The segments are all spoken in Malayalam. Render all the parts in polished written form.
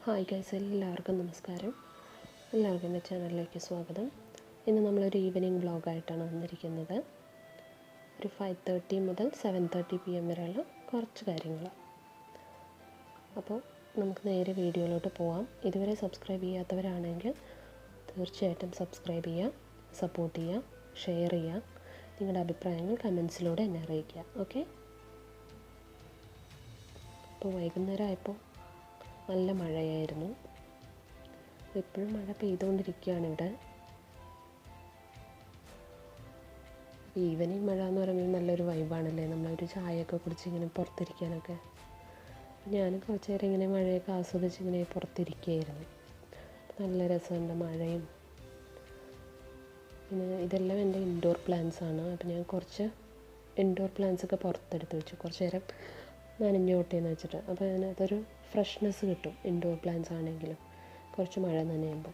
ഹായ് ഗൈസ്, എല്ലാവർക്കും നമസ്കാരം. എല്ലാവർക്കും എൻ്റെ ചാനലിലേക്ക് സ്വാഗതം. ഇന്ന് നമ്മളൊരു ഈവനിങ് വ്ളോഗായിട്ടാണ് വന്നിരിക്കുന്നത്. ഒരു 5:30 മുതൽ 7:30 PM വരെയുള്ള കുറച്ച് കാര്യങ്ങൾ. അപ്പോൾ നമുക്ക് നേരെ വീഡിയോയിലോട്ട് പോവാം. ഇതുവരെ സബ്സ്ക്രൈബ് ചെയ്യാത്തവരാണെങ്കിൽ തീർച്ചയായിട്ടും സബ്സ്ക്രൈബ് ചെയ്യുക, സപ്പോർട്ട് ചെയ്യുക, ഷെയർ ചെയ്യുക. നിങ്ങളുടെ അഭിപ്രായങ്ങൾ കമൻസിലൂടെ എന്നെ അറിയിക്കുക. ഓക്കെ. അപ്പോൾ വൈകുന്നേരം ആയപ്പോൾ നല്ല മഴയായിരുന്നു. എപ്പോഴും മഴ പെയ്തുകൊണ്ടിരിക്കുകയാണ് ഇവിടെ. ഈവനിങ് മഴ എന്ന് പറയുമ്പോൾ നല്ലൊരു വൈബാണല്ലേ, നമ്മളൊരു ചായയൊക്കെ കുടിച്ച് ഇങ്ങനെ പുറത്തിരിക്കാനൊക്കെ. ഞാൻ കുറച്ച് നേരം ഇങ്ങനെ മഴയൊക്കെ ആസ്വദിച്ച് ഇങ്ങനെ പുറത്തിരിക്കുകയായിരുന്നു. നല്ല രസമുണ്ട് മഴയും. പിന്നെ ഇതെല്ലാം എൻ്റെ ഇൻഡോർ പ്ലാന്റ്സ് ആണ്. അപ്പോൾ ഞാൻ കുറച്ച് ഇൻഡോർ പ്ലാന്റ്സൊക്കെ പുറത്തെടുത്ത് വെച്ചു, കുറച്ച് നേരം നനഞ്ഞോട്ടെ എന്ന് വെച്ചിട്ട്. അപ്പോൾ അതിനകത്തൊരു ഫ്രഷ്നെസ് കിട്ടും ഇൻഡോർ പ്ലാന്റ്സ് ആണെങ്കിലും കുറച്ച് മഴ നനയുമ്പോൾ.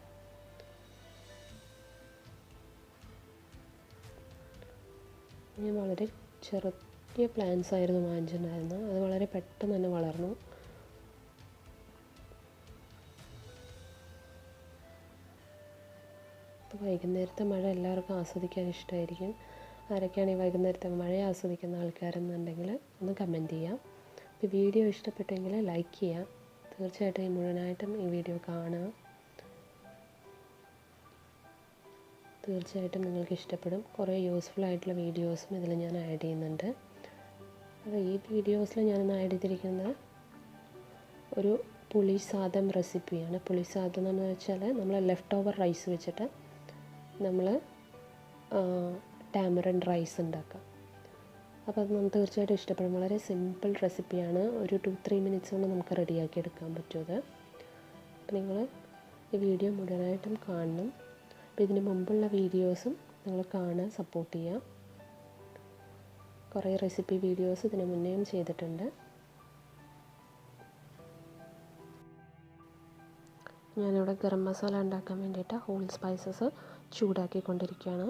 ഞാൻ വളരെ ചെറിയ പ്ലാന്റ്സ് ആയിരുന്നു വാങ്ങിച്ചിട്ടുണ്ടായിരുന്നത്. അത് വളരെ പെട്ടെന്ന് തന്നെ വളർന്നു. അപ്പോൾ വൈകുന്നേരത്തെ മഴ എല്ലാവർക്കും ആസ്വദിക്കാൻ ഇഷ്ടമായിരിക്കും. ആരൊക്കെയാണ് ഈ വൈകുന്നേരത്തെ മഴയെ ആസ്വദിക്കുന്ന ആൾക്കാരെന്നുണ്ടെങ്കിൽ ഒന്ന് കമൻറ്റ് ചെയ്യാം. ഇപ്പോൾ വീഡിയോ ഇഷ്ടപ്പെട്ടെങ്കിൽ ലൈക്ക് ചെയ്യുക. തീർച്ചയായിട്ടും മുഴുവനായിട്ടും ഈ വീഡിയോ കാണുക. തീർച്ചയായിട്ടും നിങ്ങൾക്ക് ഇഷ്ടപ്പെടും. കുറേ യൂസ്ഫുൾ ആയിട്ടുള്ള വീഡിയോസും ഇതിൽ ഞാൻ ആഡ് ചെയ്യുന്നുണ്ട്. അപ്പോൾ ഈ വീഡിയോസിൽ ഞാനിന്ന് ആഡ് ചെയ്തിരിക്കുന്നത് ഒരു പുളി സാദം റെസിപ്പിയാണ്. പുളി സാദം എന്ന് വെച്ചാൽ നമ്മൾ ലെഫ്റ്റ് ഓവർ റൈസ് വെച്ചിട്ട് നമ്മൾ ടാമറിൻ റൈസ് ഉണ്ടാക്കാം. അപ്പോൾ അത് നമുക്ക് തീർച്ചയായിട്ടും ഇഷ്ടപ്പെടും. വളരെ സിമ്പിൾ റെസിപ്പിയാണ്. ഒരു 2-3 മിനിറ്റ്സ് കൊണ്ട് നമുക്ക് റെഡിയാക്കി എടുക്കാൻ പറ്റും. അപ്പോൾ നിങ്ങൾ ഈ വീഡിയോ മുഴുവനായിട്ടും കാണണം. അപ്പോൾ ഇതിന് മുമ്പുള്ള വീഡിയോസും നിങ്ങൾ കാണുക, സപ്പോർട്ട് ചെയ്യുക. കുറേ റെസിപ്പി വീഡിയോസ് ഇതിന് മുന്നേയും ചെയ്തിട്ടുണ്ട്. ഞാനിവിടെ ഗരം മസാല ഉണ്ടാക്കാൻ വേണ്ടിയിട്ട് ഹോൾ സ്പൈസസ് ചൂടാക്കിക്കൊണ്ടിരിക്കുകയാണ്.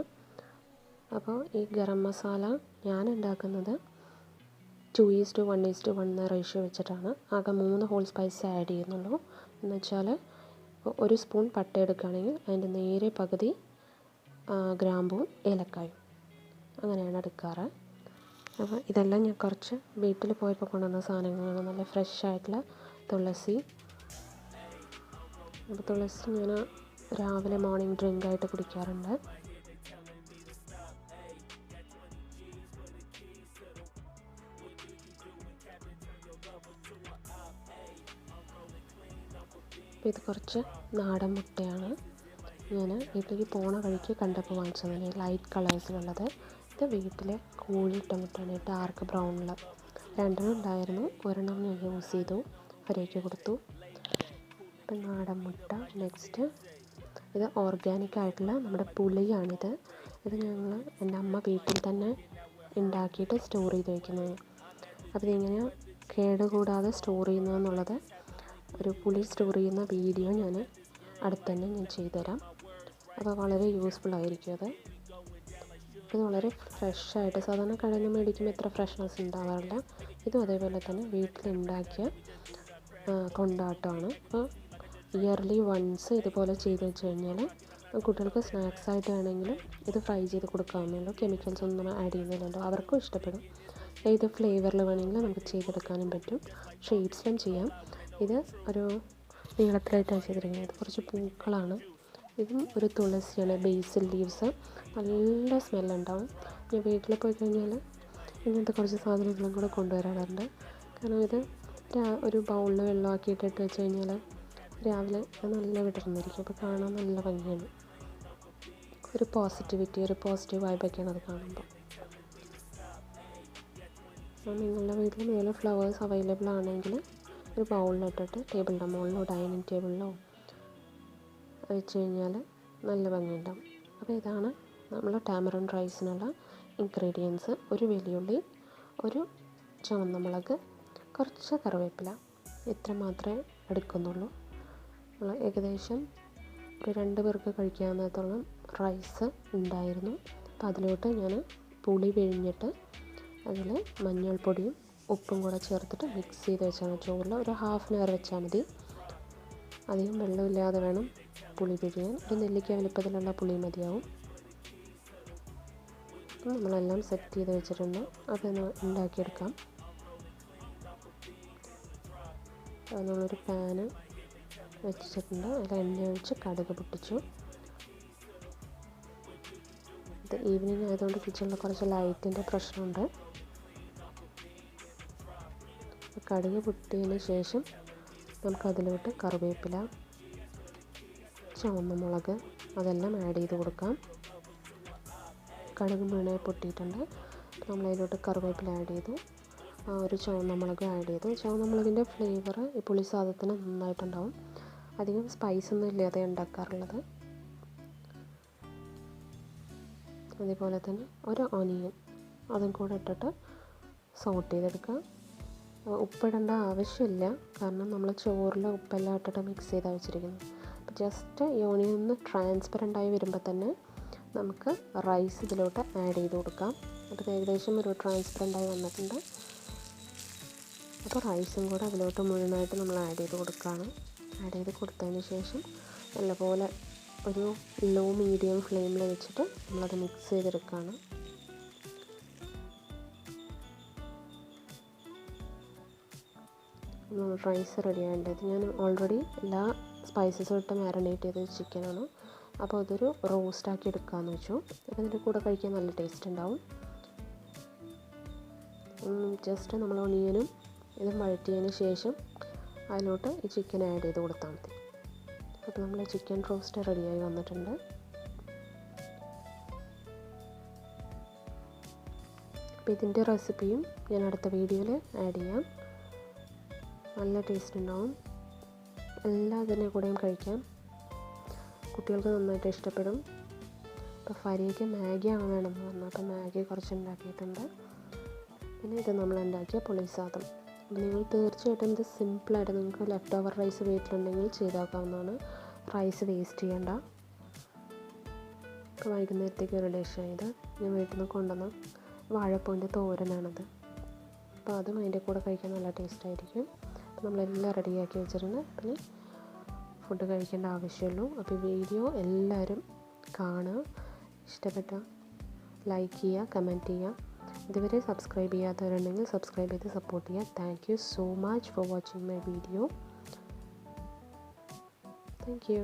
അപ്പോൾ ഈ ഗരം മസാല ഞാൻ ഉണ്ടാക്കുന്നത് 2:1:1 റേഷ്യോ വെച്ചിട്ടാണ്. ആകെ 3 ഹോൾ സ്പൈസ് ആഡ് ചെയ്യുന്നുള്ളൂ. എന്ന് വെച്ചാൽ ഒരു സ്പൂൺ പട്ട എടുക്കുകയാണെങ്കിൽ അതിൻ്റെ നേരെ പകുതി ഗ്രാമ്പും ഏലക്കായും, അങ്ങനെയാണ് എടുക്കാറ്. അപ്പോൾ ഇതെല്ലാം ഞാൻ കുറച്ച് വീട്ടിൽ പോയപ്പോൾ കൊണ്ടുവന്ന സാധനങ്ങളാണ്. നല്ല ഫ്രഷ് ആയിട്ടുള്ള തുളസി. അപ്പോൾ തുളസി ഞാൻ രാവിലെ മോർണിംഗ് ഡ്രിങ്കായിട്ട് കുടിക്കാറുണ്ട്. അപ്പോൾ ഇത് കുറച്ച് നാടൻ മുട്ടയാണ്. ഞാൻ വീട്ടിലേക്ക് പോണ വഴിക്ക് കണ്ടപ്പോൾ വാങ്ങിച്ചതാണ്, ലൈറ്റ് കളേഴ്സിലുള്ളത്. ഇത് വീട്ടിലെ കോഴിയിട്ട മുട്ടയാണ്, ഡാർക്ക് ബ്രൗണിൽ. 2 ഉണ്ടായിരുന്നു, ഒരെണ്ണം ഞാൻ യൂസ് ചെയ്തു, അവരേക്ക് കൊടുത്തു. ഇപ്പം നാടൻ മുട്ട. നെക്സ്റ്റ് ഇത് ഓർഗാനിക് ആയിട്ടുള്ള നമ്മുടെ പുളിയാണിത്. ഇത് ഞങ്ങൾ എൻ്റെ അമ്മ വീട്ടിൽ തന്നെ ഉണ്ടാക്കിയിട്ട് സ്റ്റോർ ചെയ്ത് വയ്ക്കുന്നത്. അപ്പോൾ ഇതിങ്ങനെ കേടുകൂടാതെ സ്റ്റോർ ചെയ്യുന്നതെന്നുള്ളത് ഒരു പുളി സ്റ്റോർ ചെയ്യുന്ന വീഡിയോ ഞാൻ അടുത്ത് തന്നെ ഞാൻ ചെയ്തുതരാം. അപ്പോൾ വളരെ യൂസ്ഫുൾ ആയിരിക്കും അത്. ഇത് വളരെ ഫ്രഷായിട്ട്, സാധാരണ കടയിൽ നിന്ന് മേടിക്കുമ്പോൾ ഇത്ര ഫ്രഷ്നെസ് ഉണ്ടാവാറില്ല. ഇതും അതേപോലെ തന്നെ വീട്ടിലുണ്ടാക്കിയ കൊണ്ടാട്ടമാണ്. അപ്പോൾ ഇയർലി വൺസ് ഇതുപോലെ ചെയ്ത് വെച്ച് കഴിഞ്ഞാൽ കുട്ടികൾക്ക് സ്നാക്സ് ആയിട്ട് വേണമെങ്കിലും ഇത് ഫ്രൈ ചെയ്ത് കൊടുക്കാവുന്നല്ലോ. കെമിക്കൽസ് ഒന്നും ആഡ് ചെയ്യുന്നില്ലല്ലോ. അവർക്കും ഇഷ്ടപ്പെടും. ഏത് ഫ്ലേവറിൽ വേണമെങ്കിലും നമുക്ക് ചെയ്തെടുക്കാനും പറ്റും. ഷെയ്ഡ്സിലും ചെയ്യാം. ഇത് ഒരു നീളത്തിലായിട്ടാണ് ചെയ്തിരിക്കുന്നത്. ഇത് കുറച്ച് പൂക്കളാണ്. ഇതും ഒരു തുളസിയാണ്, ബേസിൽ ലീവ്സ്. നല്ല സ്മെല്ലുണ്ടാവും. ഞാൻ വീട്ടിൽ പോയി കഴിഞ്ഞാൽ ഇങ്ങനത്തെ കുറച്ച് സാധനങ്ങളും കൂടെ കൊണ്ടുവരാറുണ്ട്. കാരണം ഇത് ഒരു ബൗളിൽ വെള്ളമാക്കിയിട്ട് ഇട്ട് വെച്ച് കഴിഞ്ഞാൽ രാവിലെ നല്ല വിടർന്നിരിക്കും. അപ്പോൾ കാണാൻ നല്ല ഭംഗിയാണ്. ഒരു പോസിറ്റിവിറ്റി, ഒരു പോസിറ്റീവ് വൈബൊക്കെയാണ് അത് കാണുമ്പോൾ. അപ്പോൾ നിങ്ങളുടെ വീട്ടിൽ ഇതുപോലെ ഫ്ലവേഴ്സ് അവൈലബിൾ ആണെങ്കിൽ ഒരു ബൗളിലിട്ടിട്ട് ടേബിളിൻ്റെ മുകളിലോ ഡൈനിങ് ടേബിളിലോ വെച്ച് കഴിഞ്ഞാൽ നല്ല ഭംഗിയുണ്ടാവും. അപ്പോൾ ഇതാണ് നമ്മൾ ടാമറിൻ റൈസിനുള്ള ഇൻഗ്രീഡിയൻസ്. ഒരു വെല്ലുള്ളി, ഒരു ചുവന്ന മുളക്, കുറച്ച് കറിവേപ്പില, ഇത്ര മാത്രമേ എടുക്കുന്നുള്ളൂ. ഏകദേശം ഒരു 2 പേർക്ക് കഴിക്കാവുന്നത്തോളം റൈസ് ഉണ്ടായിരുന്നു. അപ്പോൾ അതിലോട്ട് ഞാൻ പുളി പിഴിഞ്ഞിട്ട് അതിൽ മഞ്ഞൾപ്പൊടിയും ഉപ്പും കൂടെ ചേർത്തിട്ട് മിക്സ് ചെയ്ത് വെച്ചാൽ ചോറിൽ ഒരു 1/2 hour വെച്ചാൽ മതി. അധികം വെള്ളമില്ലാതെ വേണം പുളി പിഴിയാൻ. ഒരു നെല്ലിക്ക വലുപ്പത്തിലുള്ള പുളി മതിയാവും. നമ്മളെല്ലാം സെറ്റ് ചെയ്ത് വെച്ചിട്ടുണ്ട്. അതൊന്ന് ഉണ്ടാക്കിയെടുക്കാം. നമ്മളൊരു പാന് വെച്ചിട്ടുണ്ട്. അതിൽ എണ്ണ ഒഴിച്ച് കടുക് പൊട്ടിച്ചു. ഇത് ഈവനിങ് ആയതുകൊണ്ട് കിച്ചണിൽ കുറച്ച് ലൈറ്റിൻ്റെ പ്രശ്നമുണ്ട്. കടുക് പൊട്ടിയതിന് ശേഷം നമുക്കതിലോട്ട് കറിവേപ്പില, ചുവന്ന മുളക് അതെല്ലാം ആഡ് ചെയ്ത് കൊടുക്കാം. കടുക് മുഴുവനായി പൊട്ടിയിട്ടുണ്ട്. നമ്മളതിലോട്ട് കറിവേപ്പില ആഡ് ചെയ്തു. ഒരു ചുവന്ന മുളക് ആഡ് ചെയ്തു. ചുവന്ന മുളകിൻ്റെ ഫ്ലേവർ ഈ പുളി സാദത്തിന് നന്നായിട്ടുണ്ടാവും. അധികം സ്പൈസൊന്നും ഇല്ലാതെ ഉണ്ടാക്കാറുള്ളത്. അതേപോലെ തന്നെ ഒരു ഓനിയൻ അതും കൂടെ ഇട്ടിട്ട് സോട്ട് ചെയ്തെടുക്കുക. ഉപ്പിടേണ്ട ആവശ്യമില്ല, കാരണം നമ്മൾ ചോറിൽ ഉപ്പെല്ലാം ഇട്ടിട്ട് മിക്സ് ചെയ്താണ് വെച്ചിരിക്കുന്നത്. അപ്പോൾ ജസ്റ്റ് ഈ ഓനിയൻ ഒന്ന് ട്രാൻസ്പെറൻ്റായി വരുമ്പോൾ തന്നെ നമുക്ക് റൈസ് ഇതിലോട്ട് ആഡ് ചെയ്ത് കൊടുക്കാം. അത് ഏകദേശം ഒരു ട്രാൻസ്പെറൻ്റായി വന്നിട്ടുണ്ട്. അപ്പോൾ റൈസും കൂടെ അതിലോട്ട് മുഴുവനായിട്ട് നമ്മൾ ആഡ് ചെയ്ത് കൊടുക്കുകയാണ്. ആഡ് ചെയ്ത് കൊടുത്തതിന് ശേഷം നല്ലപോലെ ഒരു ലോ മീഡിയം ഫ്ലെയിമിൽ വെച്ചിട്ട് നമ്മളത് മിക്സ് ചെയ്തെടുക്കുകയാണ്. റൈസ് റെഡി ആവേണ്ടത്. ഞാൻ ഓൾറെഡി എല്ലാ സ്പൈസസും ഇട്ട് മാരിനേറ്റ് ചെയ്ത ചിക്കനാണ്. അപ്പോൾ അതൊരു റോസ്റ്റാക്കി എടുക്കാമെന്ന് വെച്ചു. അപ്പോൾ ഇതിൻ്റെ കൂടെ കഴിക്കാൻ നല്ല ടേസ്റ്റ് ഉണ്ടാവും. ജസ്റ്റ് നമ്മൾ ഒണിയനും ഇത് വഴറ്റിയതിന് ശേഷം അതിലോട്ട് ഈ ചിക്കൻ ആഡ് ചെയ്ത് കൊടുത്താൽ മതി. അപ്പോൾ നമ്മൾ ചിക്കൻ റോസ്റ്റ് റെഡിയായി വന്നിട്ടുണ്ട്. അപ്പോൾ ഇതിൻ്റെ റെസിപ്പിയും ഞാൻ അടുത്ത വീഡിയോയിൽ ആഡ് ചെയ്യാം. നല്ല ടേസ്റ്റ് ഉണ്ടാവും. എല്ലാത്തിൻ്റെ കൂടെയും കഴിക്കാം. കുട്ടികൾക്ക് നന്നായിട്ട് ഇഷ്ടപ്പെടും. അപ്പോൾ ഫരിയയ്ക്ക് മാഗിയാണ് വേണമെന്ന് പറഞ്ഞു. അപ്പോൾ മാഗി കുറച്ച് ഉണ്ടാക്കിയിട്ടുണ്ട്. പിന്നെ ഇത് നമ്മൾ ഉണ്ടാക്കിയ പുളി സാദം. അപ്പോൾ നിങ്ങൾ തീർച്ചയായിട്ടും ഇത് സിമ്പിളായിട്ട് നിങ്ങൾക്ക് ലെഫ്റ്റ് ഓവർ റൈസ് വീട്ടിലുണ്ടെങ്കിൽ ചെയ്താക്കാവുന്നതാണ്. റൈസ് വേസ്റ്റ് ചെയ്യേണ്ട. ഇപ്പോൾ വൈകുന്നേരത്തേക്ക് ഒരു ഡിഷായത് ഞാൻ വീട്ടിൽ നിന്ന് കൊണ്ടുവന്ന വാഴപ്പൂവിൻ്റെ തോരനാണത്. അപ്പോൾ അതും അതിൻ്റെ കൂടെ കഴിക്കാൻ നല്ല ടേസ്റ്റായിരിക്കും. അപ്പോൾ നമ്മളെല്ലാം റെഡിയാക്കി വെച്ചിട്ടുണ്ട്. പിന്നെ ഫുഡ് കഴിക്കേണ്ട ആവശ്യമുള്ളൂ. അപ്പോൾ ഈ വീഡിയോ എല്ലാവരും കാണുക. ഇഷ്ടപ്പെട്ട ലൈക്ക് ചെയ്യുക, കമൻറ്റ് ചെയ്യുക. ഇതുവരെ സബ്സ്ക്രൈബ് ചെയ്യാത്തവരുണ്ടെങ്കിൽ സബ്സ്ക്രൈബ് ചെയ്ത് സപ്പോർട്ട് ചെയ്യുക. Thank you so much for watching my video. Thank you.